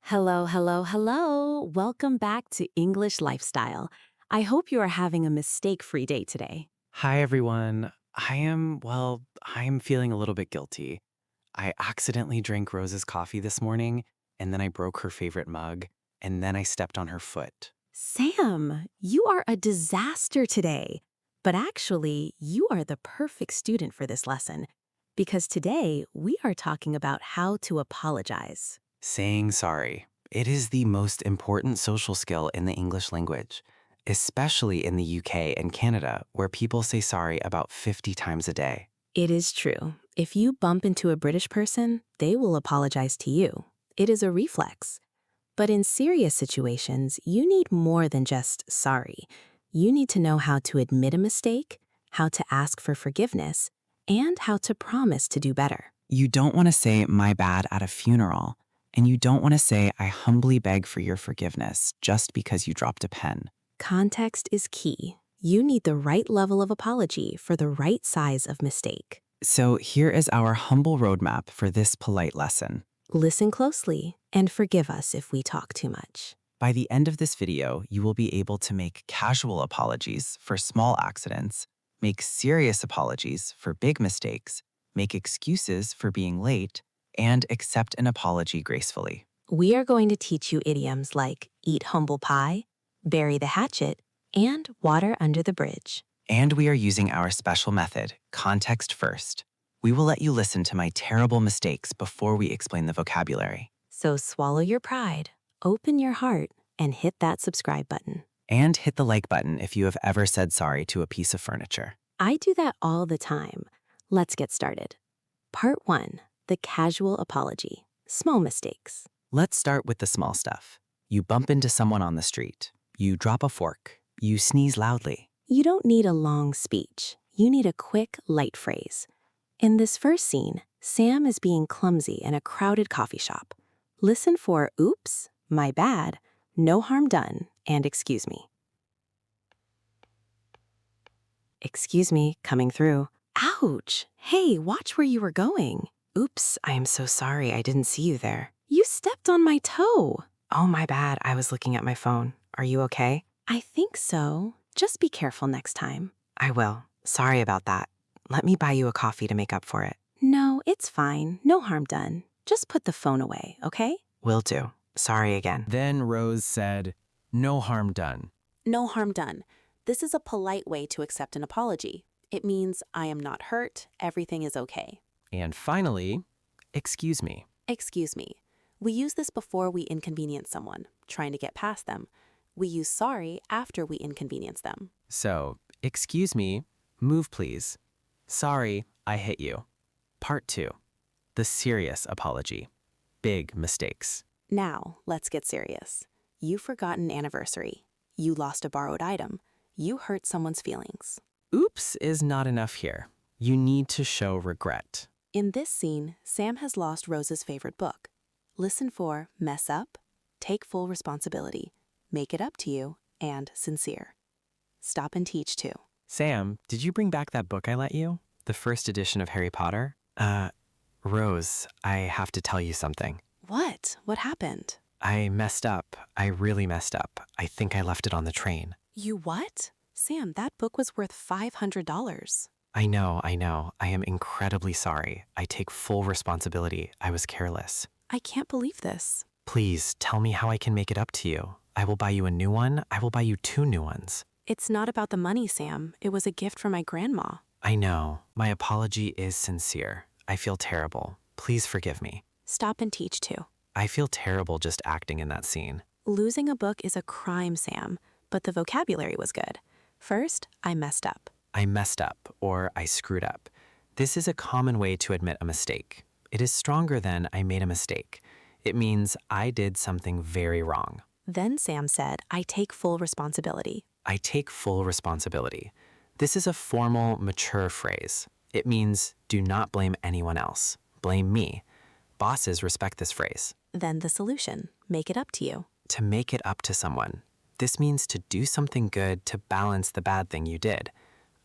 Hello, hello, hello. Welcome back to English Lifestyle. I hope you are having a mistake-free day today. Hi, everyone. I am feeling a little bit guilty. I accidentally drank Rose's coffee this morning, and then I broke her favorite mug, and then I stepped on her foot. Sam, you are a disaster today. But actually, you are the perfect student for this lesson because today we are talking about how to apologize. Saying sorry. It is the most important social skill in the English language, especially in the UK and Canada, where people say sorry about 50 times a day. It is true. If you bump into a British person, they will apologize to you. It is a reflex. But in serious situations, you need more than just sorry. You need to know how to admit a mistake, how to ask for forgiveness, and how to promise to do better. You don't want to say my bad at a funeral, and you don't want to say I humbly beg for your forgiveness just because you dropped a pen. Context is key. You need the right level of apology for the right size of mistake. So here is our humble roadmap for this polite lesson. Listen closely and forgive us if we talk too much. By the end of this video, you will be able to make casual apologies for small accidents, make serious apologies for big mistakes, make excuses for being late, and accept an apology gracefully. We are going to teach you idioms like eat humble pie, bury the hatchet, and water under the bridge. And we are using our special method, context first. We will let you listen to my terrible mistakes before we explain the vocabulary. So swallow your pride, open your heart, and hit that subscribe button. And hit the like button if you have ever said sorry to a piece of furniture. I do that all the time. Let's get started. Part 1. The casual apology. Small mistakes. Let's start with the small stuff. You bump into someone on the street. You drop a fork. You sneeze loudly. You don't need a long speech. You need a quick, light phrase. In this first scene, Sam is being clumsy in a crowded coffee shop. Listen for oops, my bad, no harm done, and excuse me. Excuse me, coming through. Ouch! Hey, watch where you were going. Oops, I am so sorry, I didn't see you there. You stepped on my toe. Oh, my bad, I was looking at my phone. Are you okay? I think so. Just be careful next time. I will. Sorry about that. Let me buy you a coffee to make up for it. No, it's fine. No harm done. Just put the phone away, okay? Will do. Sorry again. Then Rose said, no harm done. No harm done. This is a polite way to accept an apology. It means I am not hurt, everything is okay. And finally, excuse me. Excuse me. We use this before we inconvenience someone, trying to get past them. We use sorry after we inconvenience them. So, excuse me, move please. Sorry, I hit you. Part 2. The serious apology. Big mistakes. Now, let's get serious. You forgot an anniversary. You lost a borrowed item. You hurt someone's feelings. Oops is not enough here. You need to show regret. In this scene, Sam has lost Rose's favorite book. Listen for mess up, take full responsibility, make it up to you, and sincere. Stop and teach too. Sam, did you bring back that book I let you? The first edition of Harry Potter? Rose, I have to tell you something. What? What happened? I messed up. I really messed up. I think I left it on the train. You what? Sam, that book was worth $500. I know. I am incredibly sorry. I take full responsibility. I was careless. I can't believe this. Please, tell me how I can make it up to you. I will buy you a new one. I will buy you 2 new ones. It's not about the money, Sam. It was a gift from my grandma. I know. My apology is sincere. I feel terrible. Please forgive me. Stop and teach too. I feel terrible just acting in that scene. Losing a book is a crime, Sam, but the vocabulary was good. First, I messed up. I messed up, or I screwed up. This is a common way to admit a mistake. It is stronger than I made a mistake. It means I did something very wrong. Then Sam said, I take full responsibility. I take full responsibility. This is a formal, mature phrase. It means do not blame anyone else. Blame me. Bosses respect this phrase. Then the solution, make it up to you. To make it up to someone. This means to do something good to balance the bad thing you did.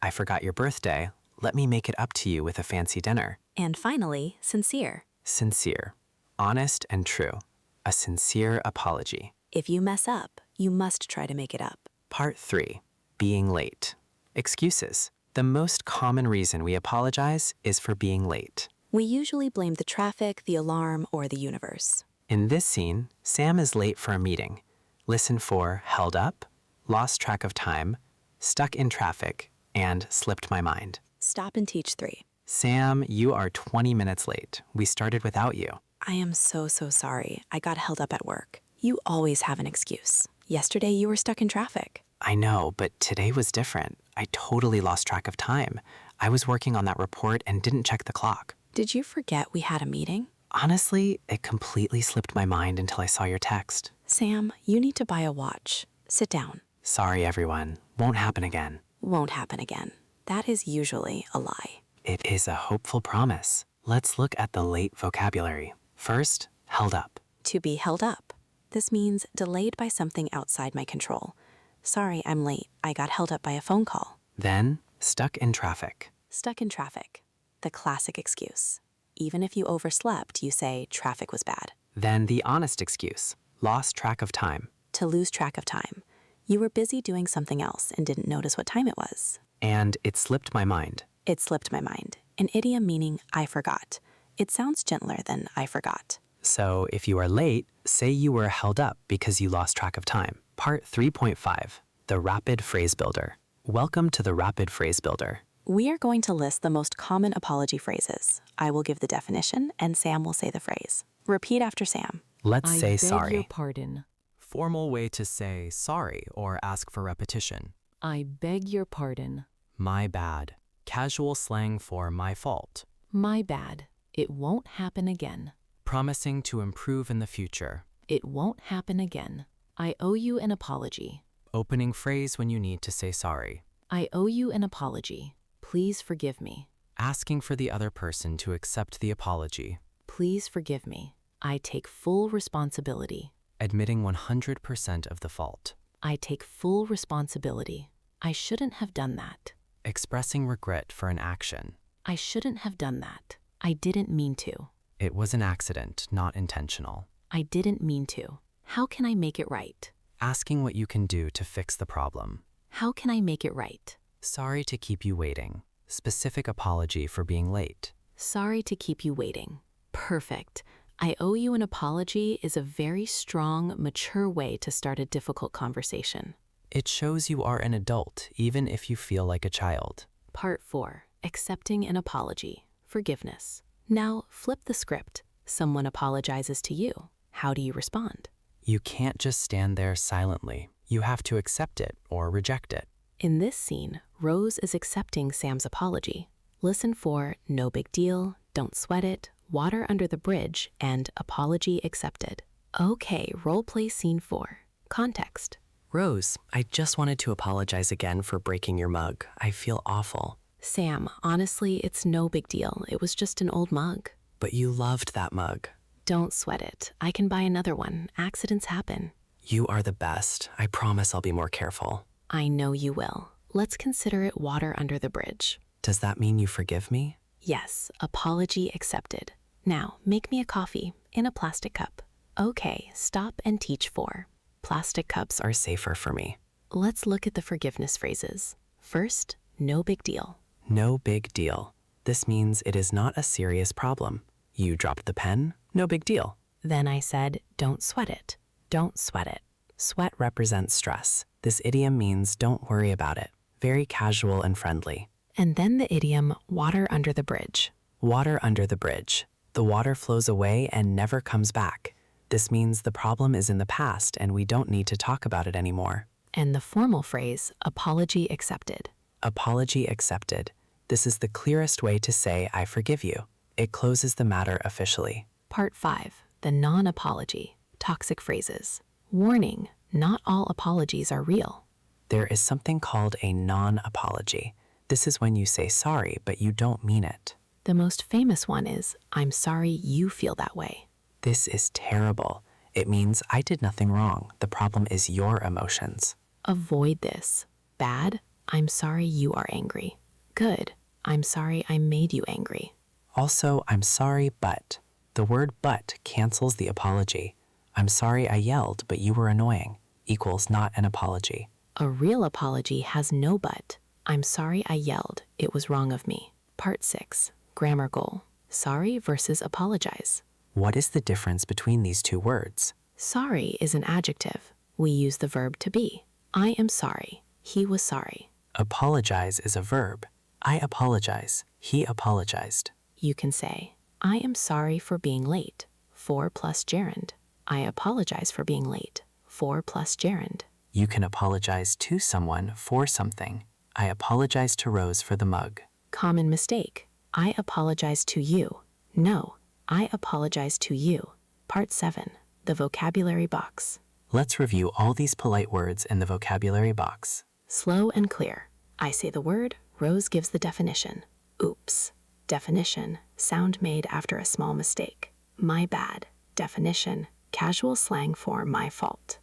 I forgot your birthday. Let me make it up to you with a fancy dinner. And finally, sincere. Sincere. Honest and true. a sincere apology. If you mess up, you must try to make it up. Part 3, being late. Excuses. The most common reason we apologize is for being late. We usually blame the traffic, the alarm, or the universe. In this scene, Sam is late for a meeting. Listen for held up, lost track of time, stuck in traffic, and slipped my mind. Stop and teach 3. Sam, you are 20 minutes late. We started without you. I am so sorry. I got held up at work. You always have an excuse. Yesterday you were stuck in traffic. I know, but today was different. I totally lost track of time. I was working on that report and didn't check the clock. Did you forget we had a meeting? Honestly, it completely slipped my mind until I saw your text. Sam, you need to buy a watch. Sit down. Sorry, everyone. Won't happen again. Won't happen again. That is usually a lie. It is a hopeful promise. Let's look at the late vocabulary. First, held up. To be held up. This means delayed by something outside my control. Sorry, I'm late. I got held up by a phone call. Then, stuck in traffic. Stuck in traffic. The classic excuse. Even if you overslept, you say traffic was bad. Then the honest excuse. Lost track of time. To lose track of time. You were busy doing something else and didn't notice what time it was. And it slipped my mind. It slipped my mind. An idiom meaning I forgot. It sounds gentler than I forgot. So if you are late, say you were held up because you lost track of time. Part 3.5, the Rapid Phrase Builder. Welcome to the Rapid Phrase Builder. We are going to list the most common apology phrases. I will give the definition and Sam will say the phrase. Repeat after Sam. Let's say I beg sorry. your pardon. Formal way to say sorry or ask for repetition. I beg your pardon. My bad. Casual slang for my fault. My bad. It won't happen again. Promising to improve in the future. It won't happen again. I owe you an apology. Opening phrase when you need to say sorry. I owe you an apology. Please forgive me. Asking for the other person to accept the apology. Please forgive me. I take full responsibility. Admitting 100% of the fault. I take full responsibility. I shouldn't have done that. Expressing regret for an action. I shouldn't have done that. I didn't mean to. It was an accident, not intentional. I didn't mean to. How can I make it right? Asking what you can do to fix the problem. How can I make it right? Sorry to keep you waiting. Specific apology for being late. Sorry to keep you waiting. Perfect. I owe you an apology is a very strong, mature way to start a difficult conversation. It shows you are an adult, even if you feel like a child. Part 4. Accepting an apology. Forgiveness. Now, flip the script. Someone apologizes to you. How do you respond? You can't just stand there silently. You have to accept it or reject it. In this scene, Rose is accepting Sam's apology. Listen for no big deal, don't sweat it, water under the bridge, and apology accepted. Okay, roleplay scene 4. Context. Rose, I just wanted to apologize again for breaking your mug. I feel awful. Sam, honestly, it's no big deal. It was just an old mug. But you loved that mug. Don't sweat it. I can buy another one. Accidents happen. You are the best. I promise I'll be more careful. I know you will. Let's consider it water under the bridge. Does that mean you forgive me? Yes, apology accepted. Now, make me a coffee in a plastic cup. Okay, stop and teach 4. Plastic cups Are safer for me. Let's look at the forgiveness phrases. First, no big deal. No big deal. This means it is not a serious problem. You dropped the pen? No big deal. Then I said, don't sweat it. Don't sweat it. Sweat represents stress. This idiom means don't worry about it. Very casual and friendly. And then the idiom, water under the bridge. Water under the bridge. The water flows away and never comes back. This means the problem is in the past and we don't need to talk about it anymore. And the formal phrase, apology accepted. Apology accepted. This is the clearest way to say I forgive you. It closes the matter officially. Part 5, the non-apology, toxic phrases. Warning, not all apologies are real. There is something called a non-apology. This is when you say sorry, but you don't mean it. The most famous one is, I'm sorry you feel that way. This is terrible. It means I did nothing wrong. The problem is your emotions. Avoid this. Bad, I'm sorry you are angry. Good, I'm sorry I made you angry. Also, I'm sorry, but. The word but cancels the apology. I'm sorry I yelled, but you were annoying equals not an apology. A real apology has no but. I'm sorry I yelled. It was wrong of me. Part 6. Grammar goal. Sorry versus apologize. What is the difference between these two words? Sorry is an adjective. We use the verb to be. I am sorry. He was sorry. Apologize is a verb. I apologize. He apologized. You can say, I am sorry for being late. For plus gerund. I apologize for being late. For plus gerund. You can apologize to someone for something. I apologize to Rose for the mug. Common mistake. I apologize to you. No, I apologize to you. Part 7. The vocabulary box. Let's review all these polite words in the vocabulary box. Slow and clear. I say the word, Rose gives the definition. Oops. Definition, sound made after a small mistake. My bad. Definition, casual slang for my fault.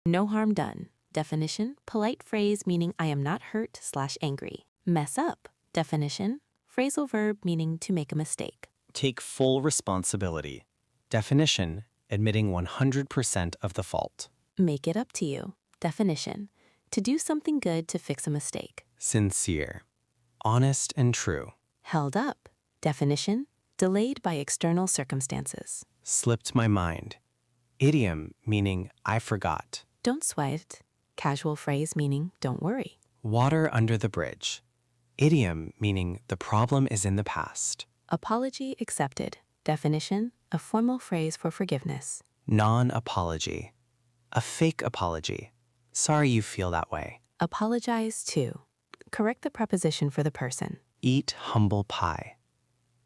No harm done. Definition, polite phrase meaning I am not hurt/angry. Mess up. Definition, phrasal verb meaning to make a mistake. Take full responsibility. Definition, admitting 100% of the fault. Make it up to you. Definition, to do something good to fix a mistake. Sincere. Honest and true. Held up. Definition, delayed by external circumstances. Slipped my mind. Idiom, meaning I forgot. Don't sweat. Casual phrase meaning don't worry. Water under the bridge. Idiom, meaning the problem is in the past. Apology accepted. Definition, a formal phrase for forgiveness. Non-apology. A fake apology. Sorry you feel that way. Apologize to. Correct the preposition for the person. Eat humble pie.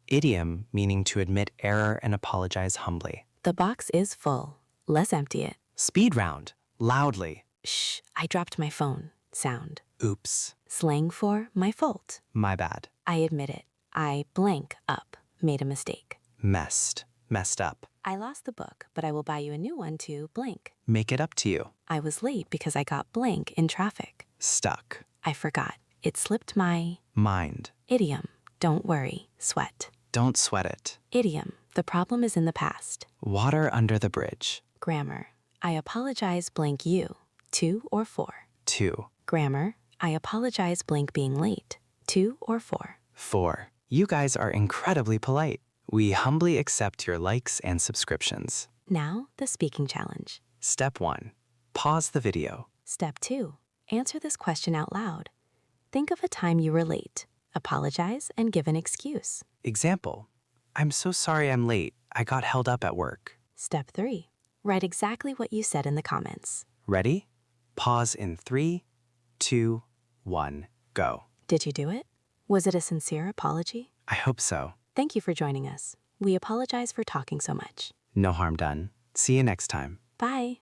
Idiom, meaning to admit error and apologize humbly. The box is full. Let's empty it. Speed round. Loudly. Shh, I dropped my phone. Sound. Oops. Slang for my fault. My bad. I admit it. I blank up. Made a mistake. Messed. Messed up. I lost the book, but I will buy you a new one to blank. Make it up to you. I was late because I got blank in traffic. Stuck. I forgot. It slipped my Mind. idiom. Don't worry. Sweat. Don't sweat it. Idiom. The problem is in the past. Water under the bridge. Grammar. I apologize blank you. To or for. 2. Grammar. I apologize blank being late. To or for. 4. You guys are incredibly polite. We humbly accept your likes and subscriptions. Now, the speaking challenge. Step 1. Pause the video. Step 2. Answer this question out loud. Think of a time you were late. Apologize and give an excuse. Example. I'm so sorry I'm late. I got held up at work. Step 3. Write exactly what you said in the comments. Ready? Pause in 3, 2, 1, go. Did you do it? Was it a sincere apology? I hope so. Thank you for joining us. We apologize for talking so much. No harm done. See you next time. Bye.